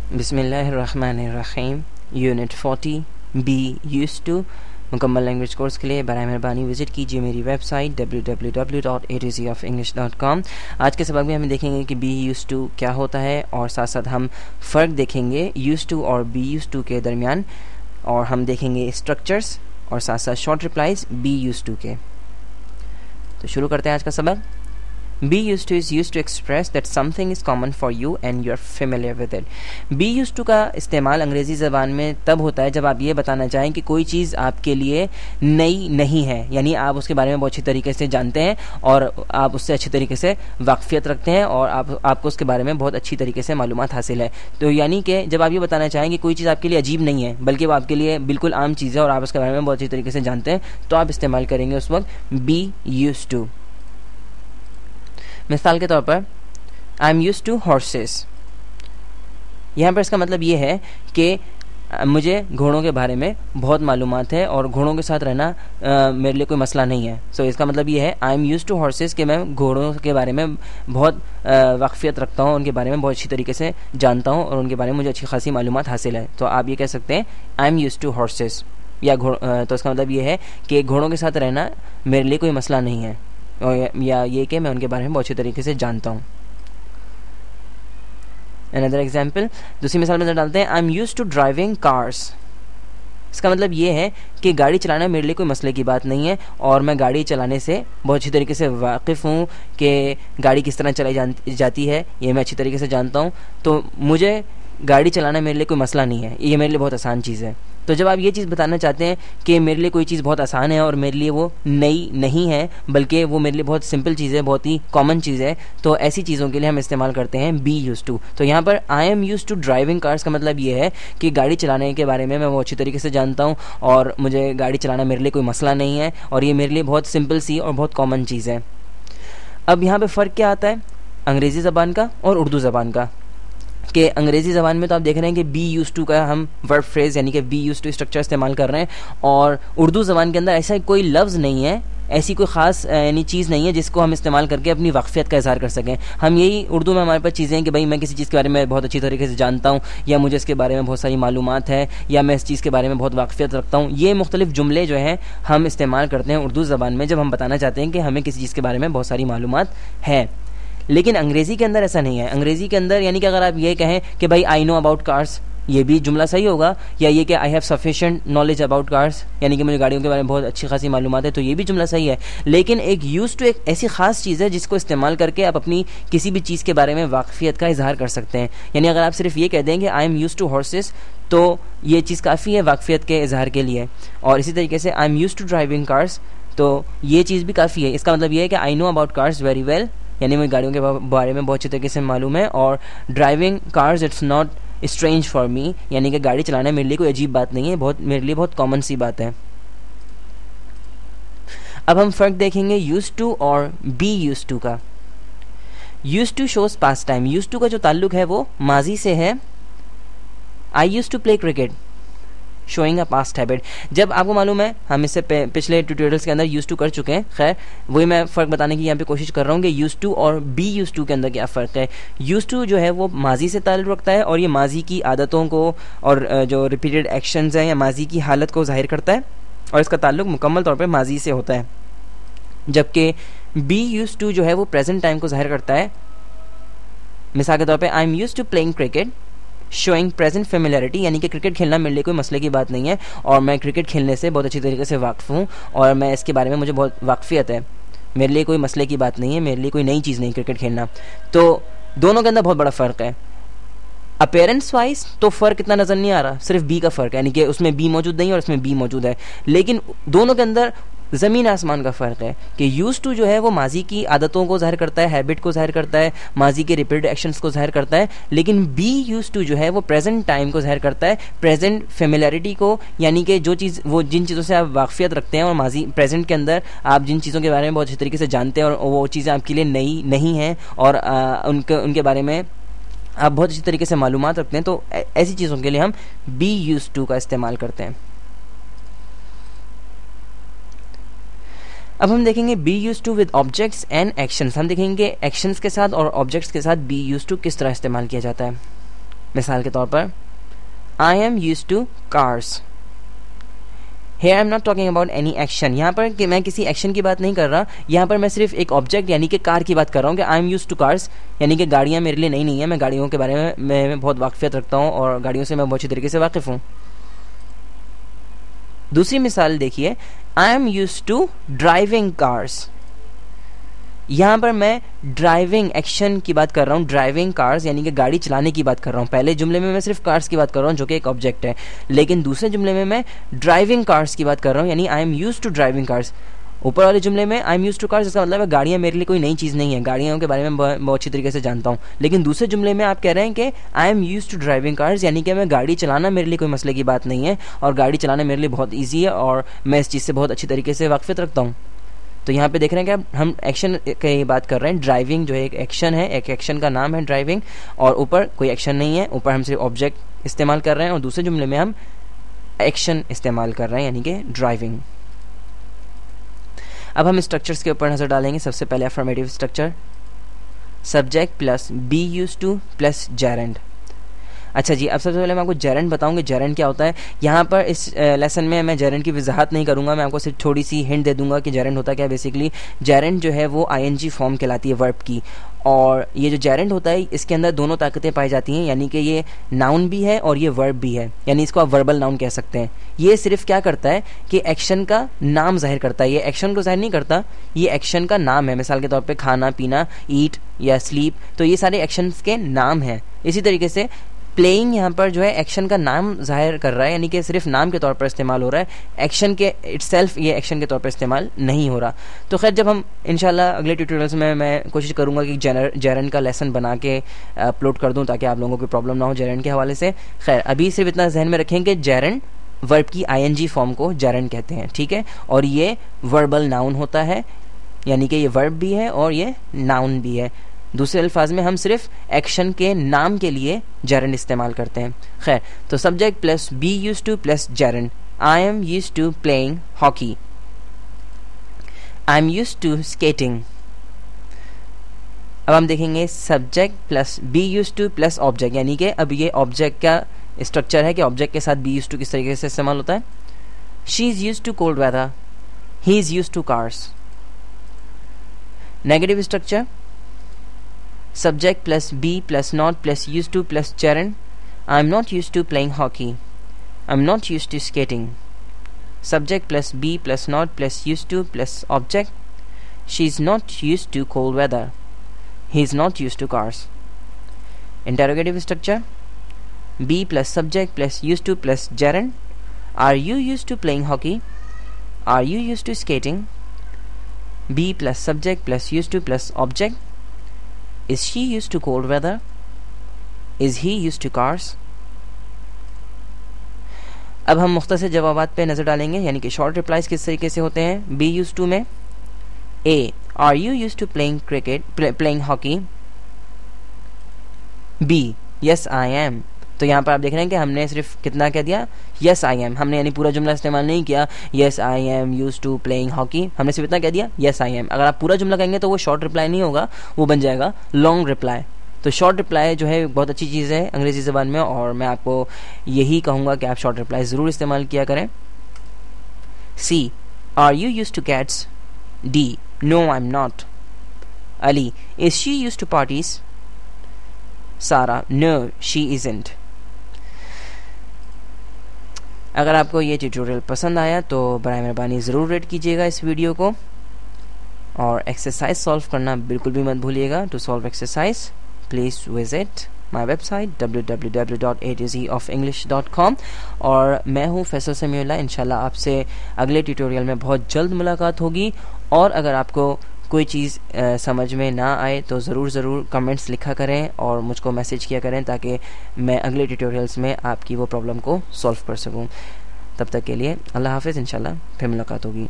बिस्मिल्लाहिर्रहमानिर्रहीम। Unit 40 B used to मुकम्मल language course के लिए बराए मेहरबानी विज़िट कीजिए मेरी वेबसाइट www.atzofinglish.com। आज के सबक में हम देखेंगे कि बी यूज्ड टू क्या होता है और साथ साथ हम फ़र्क देखेंगे यूज्ड टू और बी यूज्ड टू के दरमियान, और हम देखेंगे स्ट्रक्चर्स और साथ साथ short replies be used to के। तो शुरू करते हैं आज का सबक। Be used to is used to express that something is common for you and you're familiar with it. Be used to का इस्तेमाल अंग्रेज़ी ज़बान में तब होता है जब आप ये बताना चाहें कि कोई चीज़ आपके लिए नई नहीं है, यानी आप उसके बारे में बहुत अच्छी तरीके से जानते हैं और आप उससे अच्छी तरीके से वाक़फ़ियत रखते हैं और आपको उसके बारे में बहुत अच्छी तरीके से मालूमात हासिल है। तो यानी कि जब आप ये बताना चाहें कि कोई चीज़ आपके लिए अजीब नहीं है बल्कि वो आपके लिए बिल्कुल आम चीज़ है और आप उसके बारे में बहुत अच्छी तरीके से जानते हैं, तो आप इस्तेमाल करेंगे उस वक्त बी यूज्ड टू। मिसाल के तौर पर I am used to horses. यहाँ पर इसका मतलब ये है कि मुझे घोड़ों के बारे में बहुत मालूमात है और घोड़ों के साथ रहना मेरे लिए कोई मसला नहीं है। सो इसका मतलब ये है I am used to horses कि मैं घोड़ों के बारे में बहुत वाक़फ़ियत रखता हूँ, उनके बारे में बहुत अच्छी तरीके से जानता हूँ और उनके बारे में मुझे अच्छी खासी मालूमात हासिल है। तो आप ये कह सकते हैं I am used to horses या तो इसका मतलब ये है कि घोड़ों के साथ रहना मेरे लिए कोई मसला नहीं है या ये कि मैं उनके बारे में बहुत अच्छी तरीके से जानता हूँ। अनदर एग्जाम्पल, दूसरी मिसाल में डालते हैं I am used to driving cars. इसका मतलब ये है कि गाड़ी चलाना मेरे लिए कोई मसले की बात नहीं है और मैं गाड़ी चलाने से बहुत अच्छी तरीके से वाकिफ़ हूँ कि गाड़ी किस तरह चलाई जाती है, ये मैं अच्छी तरीके से जानता हूँ। तो मुझे गाड़ी चलाना मेरे लिए कोई मसला नहीं है, ये मेरे लिए बहुत आसान चीज़ है। तो जब आप ये चीज़ बताना चाहते हैं कि मेरे लिए कोई चीज़ बहुत आसान है और मेरे लिए वो नई नहीं है बल्कि वो मेरे लिए बहुत सिंपल चीज़ है, बहुत ही कॉमन चीज़ है, तो ऐसी चीज़ों के लिए हम इस्तेमाल करते हैं बी यूज्ड टू। तो यहाँ पर I am used to driving cars का मतलब ये है कि गाड़ी चलाने के बारे में मैं वो अच्छी तरीके से जानता हूँ और मुझे गाड़ी चलाना मेरे लिए कोई मसला नहीं है और ये मेरे लिए बहुत सिंपल सी और बहुत कॉमन चीज़ है। अब यहाँ पर फ़र्क क्या आता है अंग्रेज़ी ज़बान का और उर्दू ज़बान का, कि अंग्रेज़ी ज़बान में तो आप देख रहे हैं कि बी यूज्ड टू का हम वर्ब फ्रेज़ यानी कि बी यूज्ड टू स्ट्रक्चर इस्तेमाल कर रहे हैं और उर्दू ज़बान के अंदर ऐसा कोई लफ्ज़ नहीं है, ऐसी कोई ख़ास यानी चीज़ नहीं है जिसको हम इस्तेमाल करके अपनी वाक़फ़ियत का इज़हार कर सकें। हम यही उर्दू में हमारे पास चीज़ें हैं कि भाई मैं किसी चीज़ के बारे में बहुत अच्छी तरीके से जानता हूँ या मुझे इसके बारे में बहुत सारी मालूमात है या मैं इस चीज़ के बारे में बहुत वाक़फ़ियत रखता हूँ। ये मुख्तलिफ़ जुमले जो हैं हम इस्तेमाल करते हैं उर्दू ज़बान में जब हम बताना चाहते हैं कि हमें किसी चीज़ के बारे में बहुत सारी मालूमात है। लेकिन अंग्रेज़ी के अंदर ऐसा नहीं है। अंग्रेज़ी के अंदर यानी कि अगर आप ये कहें कि भाई आई नो अबाउट कार्स, ये भी जुमला सही होगा, या ये कि I have sufficient knowledge about cars यानी कि मुझे गाड़ियों के बारे में बहुत अच्छी खासी मालूमात है, तो ये भी जुमला सही है। लेकिन एक यूज्ड टू एक ऐसी ख़ास चीज़ है जिसको इस्तेमाल करके आप अपनी किसी भी चीज़ के बारे में वाक़फ़ियत का इजहार कर सकते हैं। यानी अगर आप सिर्फ ये कह दें कि I am used to horses तो ये चीज़ काफ़ी है वाक़फ़ियत के इजहार के लिए, और इसी तरीके से I am used to driving cars तो ये चीज़ भी काफ़ी है। इसका मतलब ये है कि I know about cars very well, यानी मुझे गाड़ियों के बारे में बहुत अच्छी तरीके से मालूम है, और driving cars it's not strange for me, यानी कि गाड़ी चलाना मेरे लिए कोई अजीब बात नहीं है, बहुत मेरे लिए बहुत कॉमन सी बात है। अब हम फ़र्क देखेंगे यूज्ड टू और बी यूज्ड टू का। Used to shows past time. Used to का जो ताल्लुक है वो माजी से है। I used to play cricket showing a past habit. जब आपको मालूम है हम इससे पिछले ट्यूटोरियल्स के अंदर यूज्ड टू कर चुके हैं, खैर वही मैं फ़र्क बताने की यहाँ पे कोशिश कर रहा हूँ कि यूज्ड टू और बी यूज्ड टू के अंदर क्या फ़र्क है। यूज्ड टू जो है वो माजी से ताल्लुक़ रखता है और ये माजी की आदतों को और जो रिपीटेड एक्शंस हैं या माजी की हालत को ज़ाहिर करता है और इसका ताल्लुक़ मुकम्मल तौर पर माजी से होता है। जबकि बी यूज्ड टू जो है वो प्रेजेंट टाइम को ज़ाहिर करता है। मिसाल के तौर पर I am used to playing cricket showing present familiarity, यानी कि क्रिकेट खेलना मेरे लिए कोई मसले की बात नहीं है और मैं क्रिकेट खेलने से बहुत अच्छी तरीके से वाकिफ़ हूँ और मैं इसके बारे में मुझे बहुत वाक़फ़ियत है, मेरे लिए कोई मसले की बात नहीं है, मेरे लिए कोई नई चीज़ नहीं क्रिकेट खेलना। तो दोनों के अंदर बहुत बड़ा फ़र्क है। अपेरेंस वाइज तो फ़र्क इतना नज़र नहीं आ रहा, सिर्फ बी का फ़र्क है, यानी कि उसमें बी मौजूद नहीं है और इसमें बी मौजूद है, लेकिन दोनों के अंदर ज़मीन आसमान का फ़र्क है कि यूज्ड टू जो है वो माजी की आदतों को ज़ाहिर करता है, हैबिट को ज़ाहिर करता है, माजी के रिपीटेड एक्शंस को ज़ाहिर करता है, लेकिन बी यूज्ड टू जो है वो प्रेजेंट टाइम को ज़ाहिर करता है, प्रेजेंट फेमिलियरिटी को, यानी कि जो चीज़ वो जिन चीज़ों से आप वाक़फ़ियत रखते हैं और माजी प्रेजेंट के अंदर आप जिन चीज़ों के बारे में बहुत अच्छी तरीके से जानते हैं और वो चीज़ें आपके लिए नई नहीं हैं और उनके बारे में आप बहुत अच्छी तरीके से मालूमात रखते हैं, तो ऐसी चीज़ों के लिए हम बी यूज्ड टू का इस्तेमाल करते हैं। अब हम देखेंगे be used to with objects and actions. हम देखेंगे एक्शंस के साथ और ऑब्जेक्ट्स के साथ बी यूज्ड टू किस तरह इस्तेमाल किया जाता है। मिसाल के तौर पर I am used to cars. Here I am not talking about any action। यहाँ पर कि मैं किसी एक्शन की बात नहीं कर रहा, यहाँ पर मैं सिर्फ एक ऑब्जेक्ट यानी कि कार की बात कर रहा हूँ कि I am used to cars, यानी कि गाड़ियाँ मेरे लिए नई नहीं है, मैं गाड़ियों के बारे में मैं बहुत वाकफियत रखता हूँ और गाड़ियों से मैं बहुत अच्छी तरीके से वाकिफ़ हूँ। दूसरी मिसाल देखिए, I am used to driving cars. यहाँ पर मैं ड्राइविंग एक्शन की बात कर रहा हूँ, ड्राइविंग कार्स यानी कि गाड़ी चलाने की बात कर रहा हूँ। पहले जुमले में मैं सिर्फ कार्स की बात कर रहा हूँ जो कि एक ऑब्जेक्ट है, लेकिन दूसरे जुमले में मैं ड्राइविंग कार्स की बात कर रहा हूँ, यानी I am used to driving cars. ऊपर वाले जुमले में I am used to cars, इसका मतलब है गाड़ियाँ मेरे लिए कोई नई चीज़ नहीं है, गाड़ियों के बारे में बहुत अच्छी तरीके से जानता हूँ। लेकिन दूसरे जुमले में आप कह रहे हैं कि I am used to driving cars, यानी कि मैं गाड़ी चलाना मेरे लिए कोई मसले की बात नहीं है और गाड़ी चलाना मेरे लिए बहुत ईजी है और मैं इस चीज़ से बहुत अच्छी तरीके से वाकफियत रखता हूँ। तो यहाँ पे देख रहे हैं कि हम एक्शन की बात कर रहे हैं। ड्राइविंग जो है एक एक्शन है, एक एक्शन का नाम है ड्राइविंग, और ऊपर कोई एक्शन नहीं है, ऊपर हम सिर्फ ऑब्जेक्ट इस्तेमाल कर रहे हैं और दूसरे जुमले में हम एक्शन इस्तेमाल कर रहे हैं यानी कि ड्राइविंग। अब हम स्ट्रक्चर्स के ऊपर नज़र डालेंगे। सबसे पहले affirmative structure, subject plus be used to plus gerund. अच्छा जी, अब सबसे पहले मैं आपको जेरेंड बताऊंगा जेरेंड क्या होता है। यहाँ पर इस लेसन में मैं जेरेंड की वजाहत नहीं करूँगा, मैं आपको सिर्फ थोड़ी सी हिंट दे दूंगा कि जेरेंड होता क्या है। बेसिकली जेरेंड जो है वो आईएनजी फॉर्म कहलाती है वर्ब की, और ये जो जेरेंड होता है इसके अंदर दोनों ताकतें पाई जाती हैं, यानी कि ये नाउन भी है और ये वर्ब भी है, यानी इसको आप वर्बल नाउन कह सकते हैं। ये सिर्फ क्या करता है कि एक्शन का नाम जाहिर करता है, ये एक्शन को जाहिर नहीं करता, ये एक्शन का नाम है। मिसाल के तौर पे खाना पीना, ईट या स्लीप, तो ये सारे एक्शन के नाम हैं। इसी तरीके से प्लेइंग यहाँ पर जो है एक्शन का नाम जाहिर कर रहा है, यानी कि सिर्फ नाम के तौर पर इस्तेमाल हो रहा है, एक्शन के इटसेल्फ ये एक्शन के तौर पर इस्तेमाल नहीं हो रहा। तो खैर जब हम इंशाल्लाह अगले ट्यूटोरियल्स में मैं कोशिश करूँगा कि जेरेंड का लेसन बना के अपलोड कर दूँ ताकि आप लोगों को प्रॉब्लम ना हो जेरेंड के हवाले से। खैर अभी सिर्फ इतना जहन में रखें कि जेरेंड वर्ब की आईएनजी फॉर्म को जेरेंड कहते हैं, ठीक है, और ये वर्बल नाउन होता है, यानी कि ये वर्ब भी है और ये नाउन भी है। दूसरे अल्फाज में हम सिर्फ एक्शन के नाम के लिए जेरेंड इस्तेमाल करते हैं। खैर तो subject plus be used to plus gerund, I am used to playing hockey, I am used to skating. अब हम देखेंगे subject plus be used to plus object, यानी कि अब ये ऑब्जेक्ट का स्ट्रक्चर है कि ऑब्जेक्ट के साथ बी यूज्ड टू किस तरीके से इस्तेमाल होता है। She is used to cold weather, he is used to cars. Negative structure, subject plus be plus not plus used to plus gerund, I'm not used to playing hockey, I'm not used to skating. Subject plus be plus not plus used to plus object, she's not used to cold weather, he's not used to cars. Interrogative structure, be plus subject plus used to plus gerund, are you used to playing hockey, are you used to skating. Be plus subject plus used to plus object, is she used to cold weather, is he used to cars. अब हम मुख्तसर जवाबात पे नज़र डालेंगे, यानी कि short replies किस तरीके से होते हैं। बी यूज्ड टू में A, are you used to playing cricket playing hockey. B, yes I am. तो यहाँ पर आप देख रहे हैं कि हमने सिर्फ कितना कह दिया, यस आई एम, हमने यानी पूरा जुमला इस्तेमाल नहीं किया, yes I am used to playing hockey, हमने सिर्फ इतना कह दिया यस आई एम। अगर आप पूरा जुमला कहेंगे तो वो शॉर्ट रिप्लाई नहीं होगा, वो बन जाएगा लॉन्ग रिप्लाई। तो शॉर्ट रिप्लाई जो है बहुत अच्छी चीज़ है अंग्रेज़ी ज़बान में, और मैं आपको यही कहूँगा कि आप शॉर्ट रिप्लाई ज़रूर इस्तेमाल किया करें। C, are you used to cats. D, no I am not. Ali, is she used to parties. Sara, no she isn't. अगर आपको ये ट्यूटोरियल पसंद आया तो बराए मेहरबानी ज़रूर रेट कीजिएगा इस वीडियो को, और एक्सरसाइज सॉल्व करना बिल्कुल भी मत भूलिएगा। To solve exercise please visit my website www.atzofoenglish.com। और मैं हूँ फैसल समीउल्लाह। इंशाल्लाह आपसे अगले ट्यूटोरियल में बहुत जल्द मुलाकात होगी, और अगर आपको कोई चीज़ समझ में ना आए तो ज़रूर कमेंट्स लिखा करें और मुझको मैसेज किया करें ताकि मैं अगले ट्यूटोरियल्स में आपकी वो प्रॉब्लम को सॉल्व कर सकूं। तब तक के लिए अल्लाह हाफ़िज़, इंशाल्लाह फिर मुलाकात होगी।